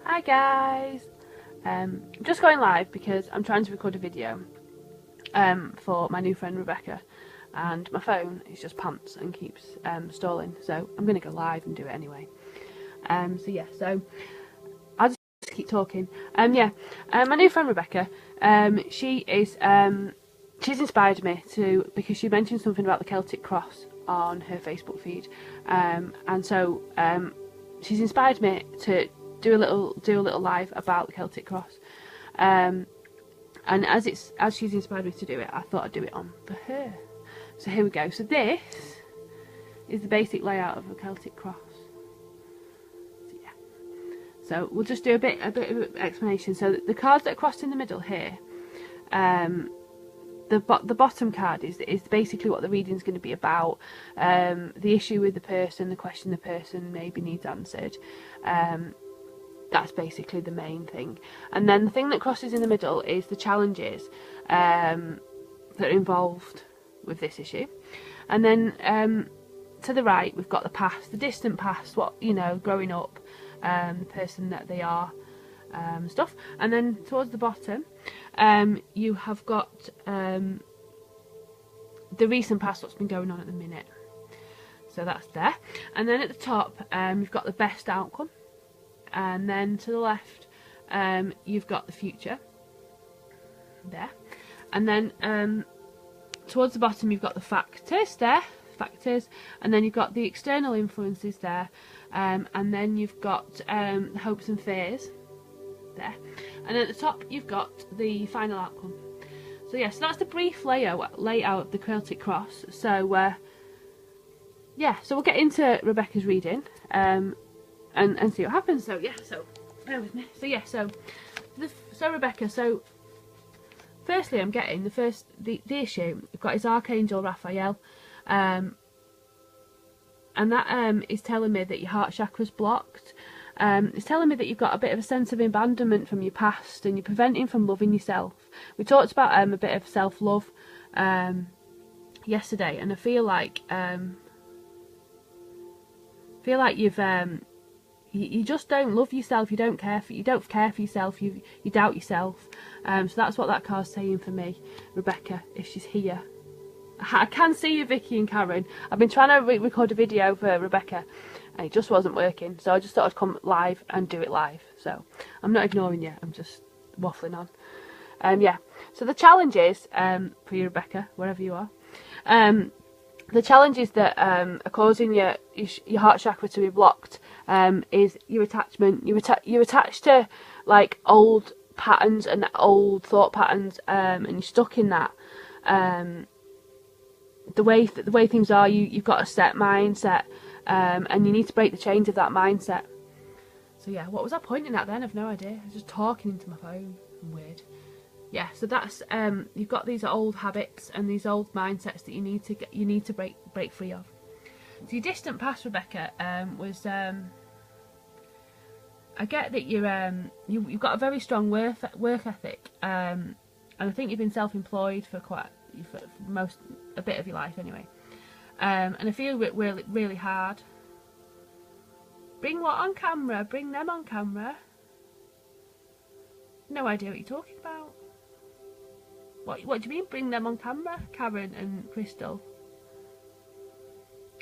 Hi guys! I'm just going live because I'm trying to record a video for my new friend Rebecca, and my phone is just pants and keeps stalling, so I'm going to go live and do it anyway. So I'll just keep talking. My new friend Rebecca, she's inspired me because she mentioned something about the Celtic Cross on her Facebook feed, she's inspired me to do a little live about the Celtic Cross, and as she's inspired me to do it, I thought I'd do it on for her. So here we go. So this is the basic layout of a Celtic Cross. So we'll just do a bit of explanation. So the cards that are crossed in the middle here, the bottom card is basically what the reading's going to be about, the issue with the person, the question the person maybe needs answered. That's basically the main thing. And then the thing that crosses in the middle is the challenges that are involved with this issue. And then to the right we've got the past, the distant past, what, you know, growing up, the person that they are, stuff. And then towards the bottom you have got the recent past, what's been going on at the minute. So that's there. And then at the top you've got the best outcome. And then to the left you've got the future there, and then towards the bottom you've got the factors there, and then you've got the external influences there, and then you've got the hopes and fears there, and at the top you've got the final outcome. So yes, so that's the brief layout of the Celtic Cross. So so we'll get into Rebecca's reading and see what happens. So bear with me. So Rebecca, so firstly I'm getting the issue I've got is Archangel Raphael, and that is telling me that your heart chakra's blocked. It's telling me that you've got a bit of a sense of abandonment from your past, and you're preventing from loving yourself. We talked about a bit of self-love yesterday, and I feel like you've you just don't love yourself. You don't care for yourself. You doubt yourself. So that's what that card's saying for me, Rebecca, if she's here. I can see you, Vicky and Karen. I've been trying to record a video for Rebecca and it just wasn't working, so I just thought I'd come live and do it live. So I'm not ignoring you, I'm just waffling on. So the challenges for you, Rebecca, wherever you are, the challenges that are causing your heart chakra to be blocked is your attachment. You're attached to like old patterns and old thought patterns, and you're stuck in that. The way things are, you've got a set mindset, and you need to break the chains of that mindset. So yeah, what was I pointing at then? I've no idea. I was just talking into my phone. Weird. Yeah, so that's you've got these old habits and these old mindsets that you need to break free of. So your distant past, Rebecca, was I get that you've got a very strong work ethic, and I think you've been self-employed for a bit of your life anyway, and I feel it really hard. Bring what on camera? Bring them on camera. No idea what you're talking about. What do you mean, bring them on camera, Karen and Crystal?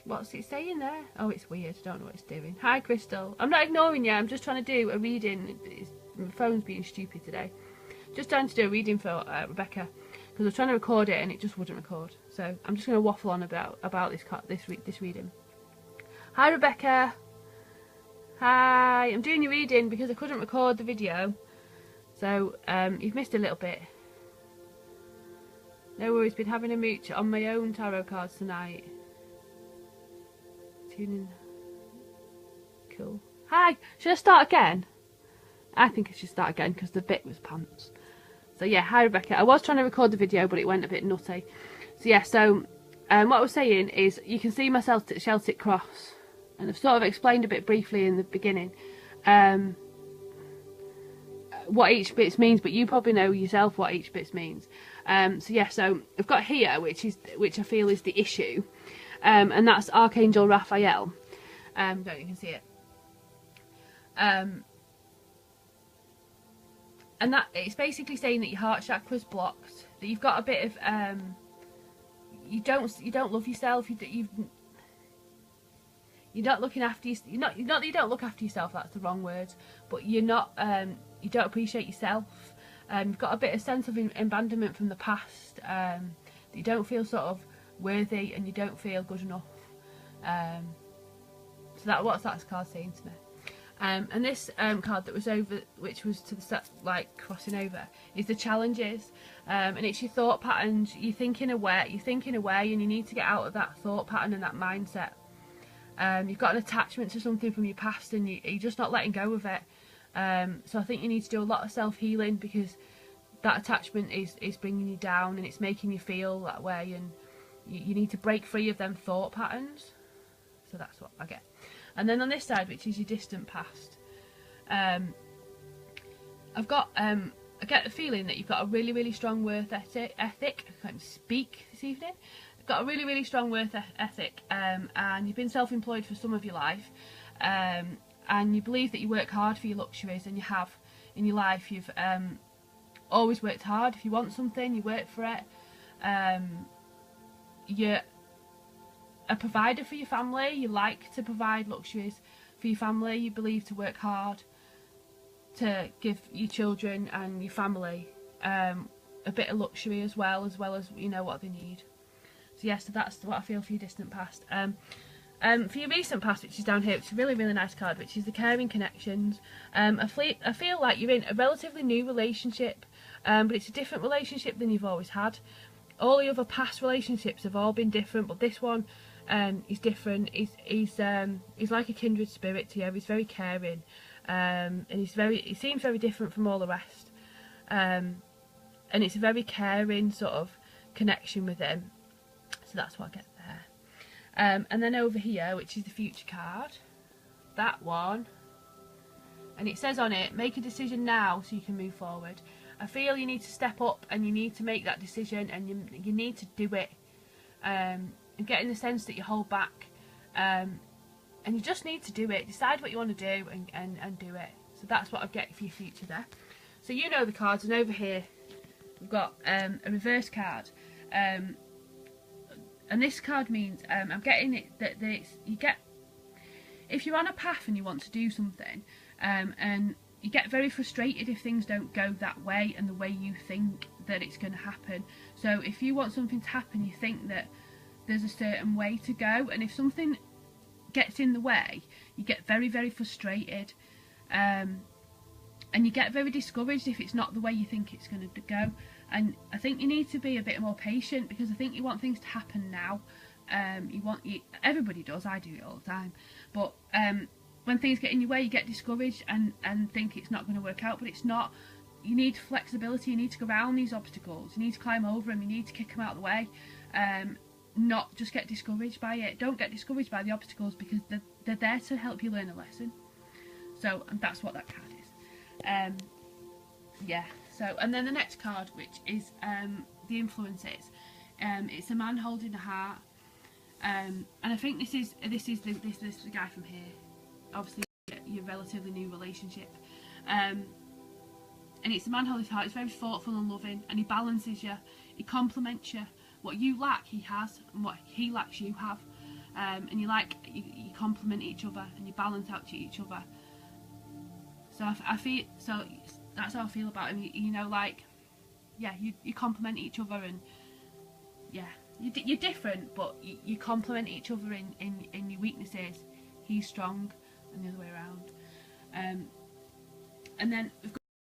What's it saying there? Oh, it's weird. I don't know what it's doing. Hi, Crystal. I'm not ignoring you. I'm just trying to do a reading. My phone's being stupid today. Just trying to do a reading for Rebecca because I was trying to record it and it just wouldn't record. So I'm just going to waffle on about this reading. Hi, Rebecca. Hi. I'm doing your reading because I couldn't record the video. So you've missed a little bit. No worries, been having a mooch on my own tarot cards tonight. Tuning. Cool. Hi, should I start again? I think I should start again because the bit was pants. So yeah, hi Rebecca. I was trying to record the video but it went a bit nutty. So yeah, what I was saying is you can see my Celtic Cross, and I've sort of explained a bit briefly in the beginning what each bit means, but you probably know yourself what each bit means. So I've got here, which I feel is the issue, and that's Archangel Raphael. Don't you can see it. and that it's basically saying that your heart chakra's blocked, that you've got a bit of you don't love yourself, you're not looking after you. Not that you don't look after yourself. That's the wrong word. But you're not. You don't appreciate yourself. You've got a bit of sense of abandonment from the past. That you don't feel sort of worthy, and you don't feel good enough. So what's that card saying to me? And this card that was over, which was to the set, like crossing over, is the challenges. And it's your thought patterns. You're thinking away, and you need to get out of that thought pattern and that mindset. You've got an attachment to something from your past, and you're just not letting go of it. So I think you need to do a lot of self-healing, because that attachment is bringing you down, and it's making you feel that way, and you need to break free of them thought patterns. So that's what I get. And then on this side, which is your distant past, I get the feeling that you've got a really, really strong work ethic. I can't speak this evening. You've got a really, really strong work ethic, and you've been self-employed for some of your life, and you believe that you work hard for your luxuries, and you have in your life. You've always worked hard. If you want something, you work for it. You're a provider for your family. You like to provide luxuries for your family. You believe to work hard to give your children and your family a bit of luxury as well as you know what they need. So yes, so that's what I feel for your distant past. For your recent past, which is down here, which is a really, really nice card, which is the caring connections. I feel like you're in a relatively new relationship, but it's a different relationship than you've always had. All the other past relationships have all been different, but this one is different. He's like a kindred spirit to you. He's very caring, and he seems very different from all the rest. And it's a very caring sort of connection with him. So that's what I get there. And then over here, which is the future card, that one, and it says on it, make a decision now so you can move forward. I feel you need to step up, and you need to make that decision, and you need to do it, and get in the sense that you hold back, and you just need to do it. Decide what you want to do, and do it. So that's what I get for your future there. So you know the cards, and over here we've got a reverse card, and this card means I'm getting it that you get, if you're on a path and you want to do something, and you get very frustrated if things don't go that way and the way you think that it's going to happen. So if you want something to happen, you think that there's a certain way to go, and if something gets in the way, you get very, very frustrated, and you get very discouraged if it's not the way you think it's going to go. And I think you need to be a bit more patient, because I think you want things to happen now. Everybody does, I do it all the time, but when things get in your way, you get discouraged and think it's not going to work out, but it's not. You need flexibility, you need to go around these obstacles, you need to climb over them, you need to kick them out of the way, not just get discouraged by it. Don't get discouraged by the obstacles, because they're there to help you learn a lesson. So, and that's what that card is. Yeah, so, and then the next card, which is the influences. It's a man holding a heart, and I think this is the guy from here. Obviously, your relatively new relationship, and it's a man holding his heart. He's very thoughtful and loving, and he balances you. He complements you. What you lack, he has, and what he lacks, you have. And you complement each other, and you balance out to each other. So I feel, so that's how I feel about him. You know, like, yeah, you complement each other, and yeah, you're different, but you complement each other in your weaknesses. He's strong, and the other way around. And then we've got